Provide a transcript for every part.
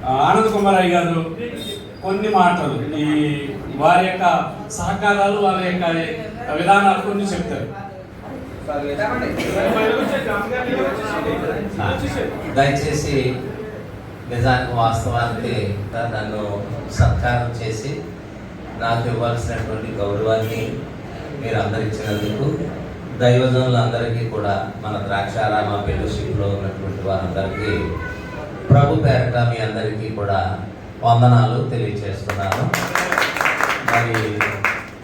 ఆనంద్ కుమార్ అయ్య గారు కొన్ని మాటలు ఈ వారి యొక్క సహకారాలు వారి యొక్క విధానాలు కొన్ని చెప్తారు. దయచేసి నిజానికి వాస్తవానికి నన్ను సత్కారం చేసి నాకు ఇవ్వాల్సినటువంటి గౌరవాన్ని మీరు అందరు ఇచ్చినందుకు దైవజనులందరికీ కూడా మన ద్రాక్షారామ ఫెలోషిప్లో ఉన్నటువంటి వారందరికీ ప్రభు పేరట మీ అందరికీ కూడా వందనాలు తెలియజేస్తున్నాను.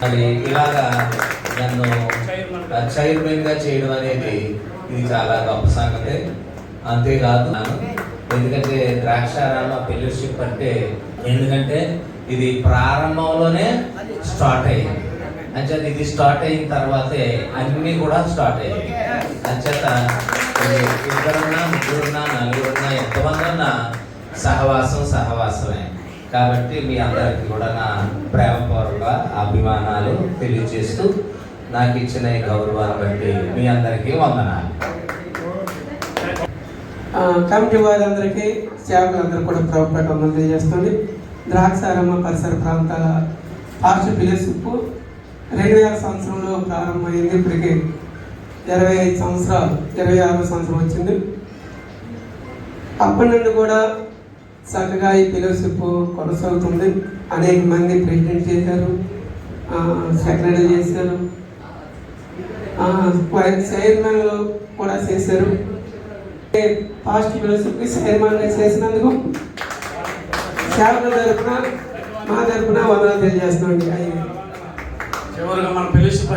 మరి ఇలాగా నన్ను చైర్మన్గా చేయడం అనేది ఇది చాలా గొప్ప సంగతి. అంతేకాదు ఎందుకంటే ద్రాక్షారామ ఫెలోషిప్ అంటే ఎందుకంటే ఇది ప్రారంభంలోనే స్టార్ట్ అయ్యింది. అంచేత ఇది స్టార్ట్ అయిన తర్వాతే అన్నీ కూడా స్టార్ట్ అయ్యాయి. అంచేత ఇద్దరున్నా ముగ్గురున్నా నలుగురున్నా ఎంతమంది ఉన్నా సహవాసమే. కాబట్టి మీ అందరికీ కూడా నా ప్రేమపూర్వక అభిమానాలు తెలియజేస్తూ నాకు ఇచ్చిన ఈ గౌరవాన్ని బట్టి మీ అందరికీ వందనాలు. కమిటీ వారందరికీ సేవకులందరూ కూడా ప్రభుత్వ వందలు తెలియజేస్తుంది. ద్రాక్షారామ పరిసర ప్రాంతాల పార్ష ఫెలోషిప్ 2000 సంవత్సరంలో ప్రారంభమైంది. ఇప్పటికి 25 సంవత్సరాలు 26వ సంవత్సరం వచ్చింది. అప్పటి నుండి కూడా చక్కగా ఈ ఫెలోషిప్ కొనసాగుతుంది. అనేక మంది ప్రెసిడెంట్ చేశారు, సెక్రటరీ చేశారు, చైర్మన్లు కూడా చేశారు. పాస్ట్ ఫెలోషిప్కి చైర్మన్గా చేసినందుకు సేవకుల తరఫున మా తరఫున వందనాలు తెలియజేస్తున్నాండి. చివరిగా మన ఫెలోషిప్